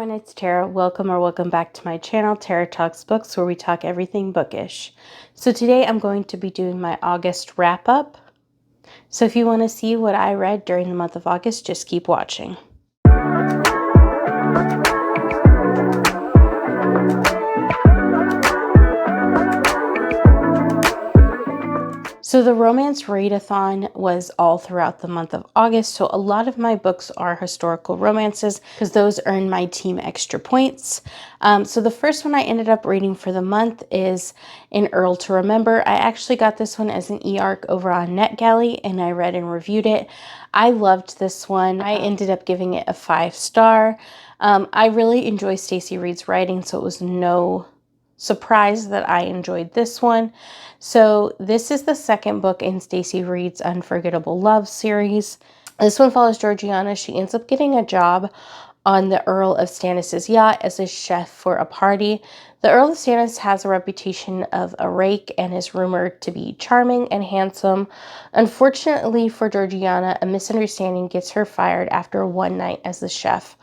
everyone, it's Tara. Welcome back to my channel, Tara Talks Books, where we talk everything bookish. So today I'm going to be doing my August wrap up. So if you want to see what I read during the month of August, just keep watching. So the romance readathon was all throughout the month of August, so a lot of my books are historical romances because those earn my team extra points. So the first one I ended up reading for the month is An Earl to Remember. I actually got this one as an e-arc over on NetGalley and I read and reviewed it. I loved this one. I ended up giving it a 5-star. I really enjoy Stacy Reid's writing, so it was no surprise that I enjoyed this one. So this is the second book in Stacy Reid's Unforgettable Love series. This one follows Georgiana. She ends up getting a job on the Earl of Stannis' yacht as a chef for a party. The Earl of Stannis has a reputation of a rake and is rumored to be charming and handsome. Unfortunately for Georgiana, a misunderstanding gets her fired after one night as the chef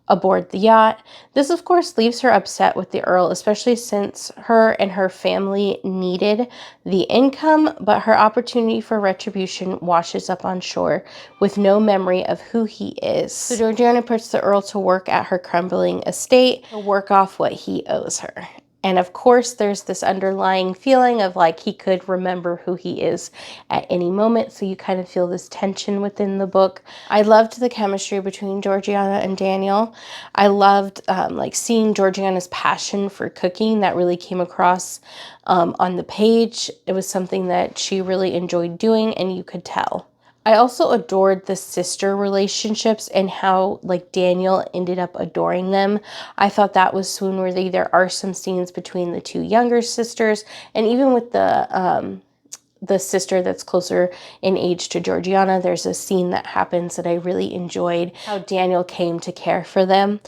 aboard the yacht. This of course leaves her upset with the Earl, especially since her and her family needed the income, but her opportunity for retribution washes up on shore with no memory of who he is. So Georgiana puts the Earl to work at her crumbling estate to work off what he owes her. And of course, there's this underlying feeling of like he could remember who he is at any moment. So you kind of feel this tension within the book. I loved the chemistry between Georgiana and Daniel. I loved like seeing Georgiana's passion for cooking. That really came across on the page. It was something that she really enjoyed doing, and you could tell. I also adored the sister relationships and how like Daniel ended up adoring them. I thought that was swoon-worthy. There are some scenes between the two younger sisters, and even with the sister that's closer in age to Georgiana, there's a scene that happens that I really enjoyed, how Daniel came to care for them.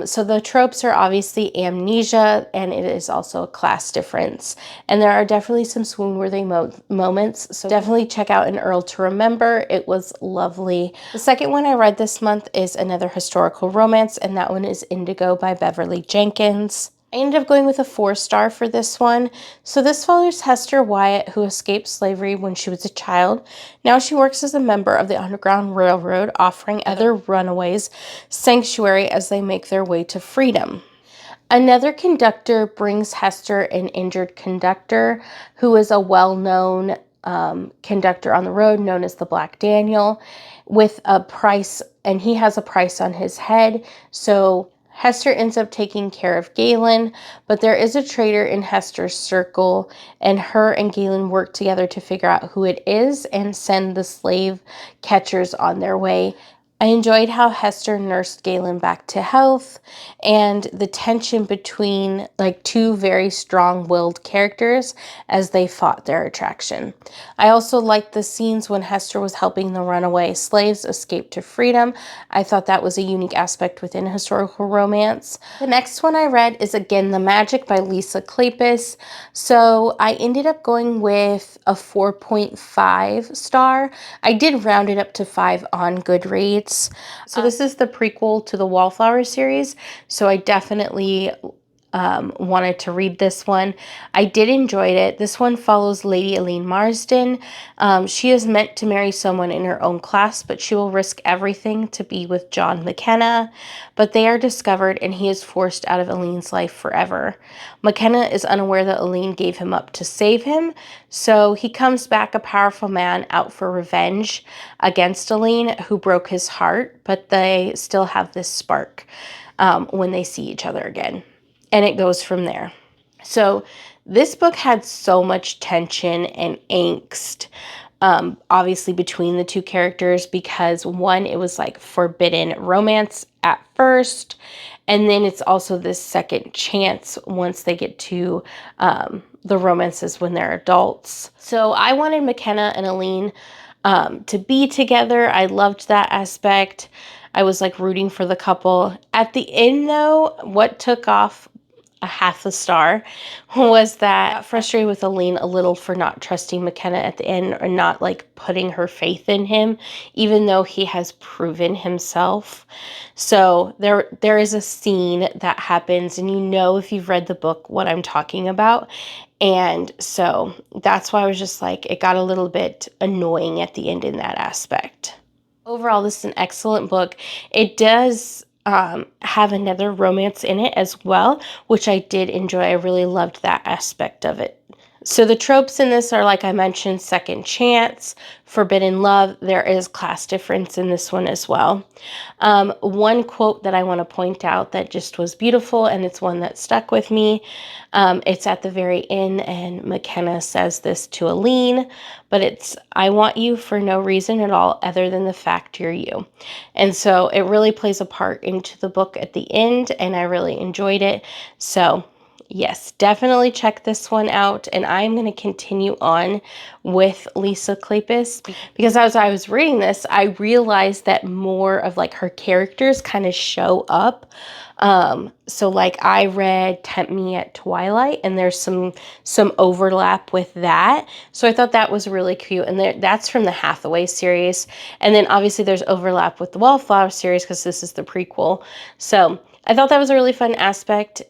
So the tropes are obviously amnesia, and it is also a class difference. And there are definitely some swoon-worthy moments, so definitely check out An Earl to Remember. It was lovely. The second one I read this month is another historical romance, and that one is Indigo by Beverly Jenkins. I ended up going with a 4-star for this one. So this follows Hester Wyatt, who escaped slavery when she was a child. Now she works as a member of the Underground Railroad, offering other runaways sanctuary as they make their way to freedom. Another conductor brings Hester an injured conductor who is a well-known conductor on the road known as the Black Daniel, with a price, and he has a price on his head. So Hester ends up taking care of Galen, but there is a traitor in Hester's circle, and her and Galen work together to figure out who it is and send the slave catchers on their way. I enjoyed how Hester nursed Galen back to health and the tension between like two very strong-willed characters as they fought their attraction. I also liked the scenes when Hester was helping the runaway slaves escape to freedom. I thought that was a unique aspect within historical romance. The next one I read is again The Magic by Lisa Kleypas. So I ended up going with a 4.5 star. I did round it up to 5 on Goodreads. So this is the prequel to the Wallflower series, so I definitely wanted to read this one. I did enjoy it. This one follows Lady Elaine Marsden. She is meant to marry someone in her own class, but she will risk everything to be with John McKenna. But they are discovered, and he is forced out of Elaine's life forever. McKenna is unaware that Elaine gave him up to save him, so he comes back a powerful man out for revenge against Elaine, who broke his heart, but they still have this spark when they see each other again. And it goes from there. So this book had so much tension and angst, obviously between the two characters, because one, it was like forbidden romance at first, and then it's also this second chance once they get to the romances when they're adults. So I wanted McKenna and Elaine to be together. I loved that aspect. I was like rooting for the couple. At the end though, what took off a half a star, was that I got frustrated with Aline a little for not trusting McKenna at the end, or not like putting her faith in him, even though he has proven himself. So there is a scene that happens, and you know, if you've read the book, what I'm talking about. And so that's why I was just like, it got a little bit annoying at the end in that aspect. Overall, this is an excellent book. It does have another romance in it as well, which I did enjoy. I really loved that aspect of it. So the tropes in this are, like I mentioned, second chance, forbidden love. There is class difference in this one as well. One quote that I want to point out that just was beautiful, and it's one that stuck with me. It's at the very end, and McKenna says this to Aline, but it's, "I want you for no reason at all other than the fact you're you." And so it really plays a part into the book at the end, and I really enjoyed it. So yes, definitely check this one out. And I'm going to continue on with Lisa Kleypas, because as I was reading this, I realized that more of like her characters kind of show up. So like I read Tempt Me at Twilight, and there's some overlap with that. So I thought that was really cute. And that's from the Hathaway series. And then obviously there's overlap with the Wallflower series, because this is the prequel. So I thought that was a really fun aspect,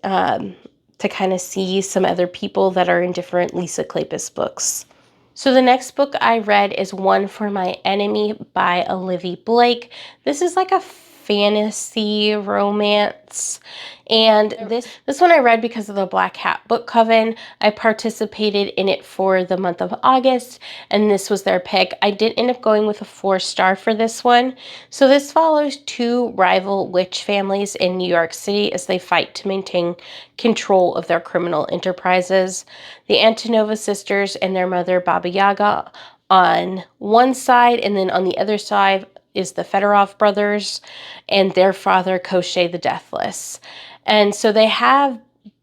to kind of see some other people that are in different Lisa Kleypas books. So the next book I read is One for My Enemy by Olivie Blake. This is like a fantasy romance, and this one I read because of the Black Hat Book Coven. I participated in it for the month of August, and this was their pick. I did end up going with a 4-star for this one. So this follows two rival witch families in New York City as they fight to maintain control of their criminal enterprises. The Antonova sisters and their mother Baba Yaga on one side, and then on the other side is the Fedorov brothers and their father Koschei the Deathless. And so they have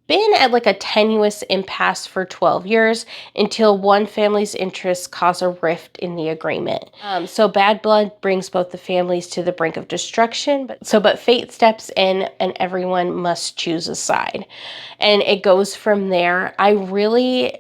been at like a tenuous impasse for 12 years until one family's interests cause a rift in the agreement. So bad blood brings both the families to the brink of destruction, but fate steps in and everyone must choose a side. And it goes from there. I really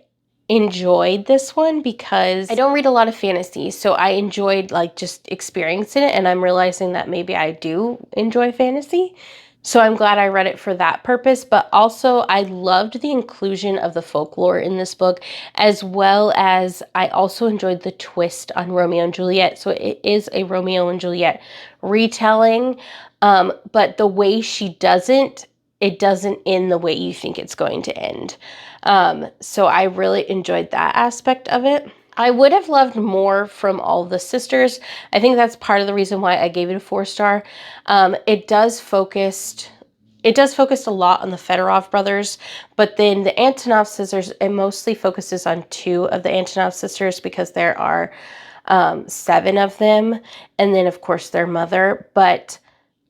enjoyed this one because I don't read a lot of fantasy, so I enjoyed like just experiencing it, and I'm realizing that maybe I do enjoy fantasy. So I'm glad I read it for that purpose, but also I loved the inclusion of the folklore in this book, as well as I also enjoyed the twist on Romeo and Juliet. So it is a Romeo and Juliet retelling, but the way it doesn't end the way you think it's going to end. So I really enjoyed that aspect of it. I would have loved more from all the sisters. I think that's part of the reason why I gave it a 4-star. It does focus a lot on the Fedorov brothers, but then the Antonov sisters, it mostly focuses on 2 of the Antonov sisters, because there are 7 of them, and then of course their mother, but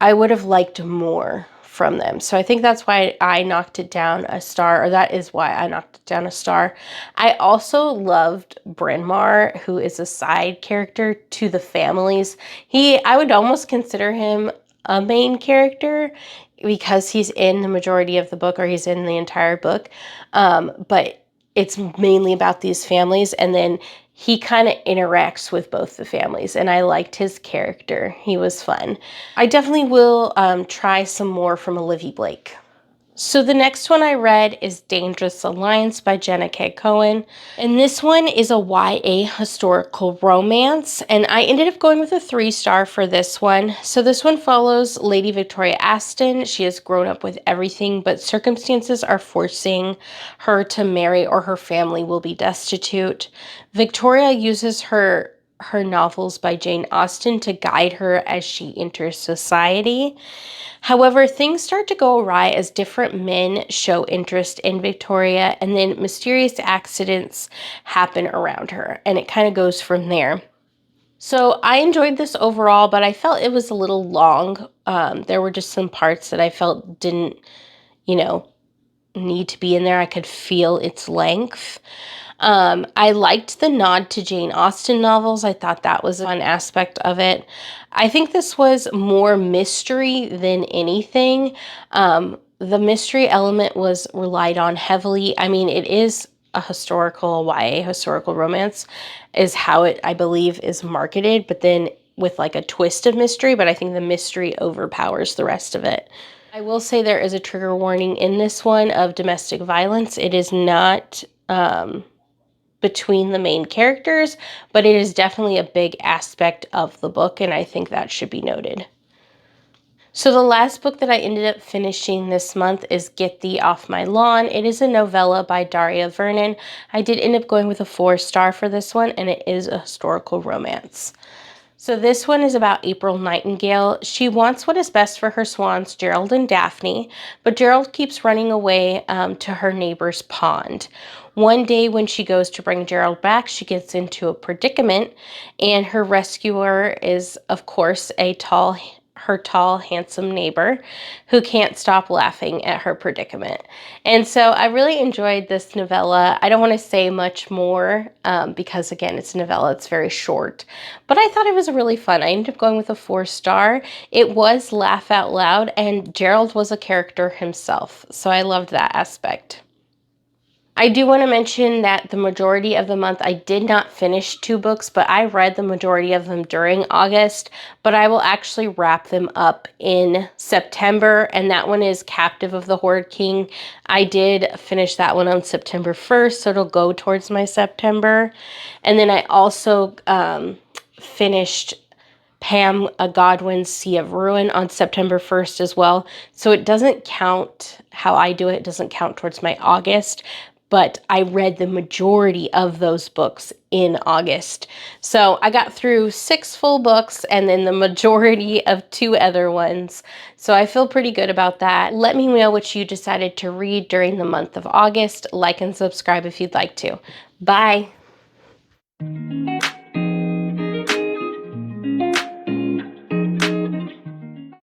I would have liked more from them. So I think that's why I knocked it down a star, or that is why I knocked it down a star. I also loved Bryn Mawr, who is a side character to the families. I would almost consider him a main character because he's in the majority of the book, or he's in the entire book. But it's mainly about these families, and then he kind of interacts with both the families, and I liked his character. He was fun. I definitely will try some more from Olivie Blake. So the next one I read is Dangerous Alliance by Jennieke Cohen. And this one is a YA historical romance. And I ended up going with a 3-star for this one. So this one follows Lady Victoria Aston. She has grown up with everything, but circumstances are forcing her to marry or her family will be destitute. Victoria uses her novels by Jane Austen to guide her as she enters society. However, things start to go awry as different men show interest in Victoria, and then mysterious accidents happen around her, and it kind of goes from there. So I enjoyed this overall, but I felt it was a little long. There were just some parts that I felt didn't, need to be in there. I could feel its length. I liked the nod to Jane Austen novels. I thought that was a fun aspect of it. I think this was more mystery than anything. The mystery element was relied on heavily. I mean, it is a historical YA, historical romance, is how it, I believe, is marketed, but then with like a twist of mystery, but I think the mystery overpowers the rest of it. I will say there is a trigger warning in this one of domestic violence. It is not between the main characters, but it is definitely a big aspect of the book, and I think that should be noted. So the last book that I ended up finishing this month is Get Thee Off My Lawn. It is a novella by Daria Vernon. I did end up going with a 4-star for this one, and it is a historical romance. So this one is about April Nightingale. She wants what is best for her swans, Gerald and Daphne, but Gerald keeps running away to her neighbor's pond. One day when she goes to bring Gerald back, she gets into a predicament, and her rescuer is, of course, her tall, handsome neighbor who can't stop laughing at her predicament. And so I really enjoyed this novella. I don't want to say much more because, again, it's a novella. It's very short. But I thought it was really fun. I ended up going with a 4-star. It was laugh out loud, and Gerald was a character himself. So I loved that aspect. I do want to mention that the majority of the month I did not finish 2 books, but I read the majority of them during August, but I will actually wrap them up in September, and that one is Captive of the Horde King. I did finish that one on September 1st, so it'll go towards my September. And then I also finished Pam Godwin's Sea of Ruin on September 1st as well. So it doesn't count, how I do it, it doesn't count towards my August, but I read the majority of those books in August. So I got through 6 full books and then the majority of 2 other ones. So I feel pretty good about that. Let me know what you decided to read during the month of August. Like and subscribe if you'd like to. Bye.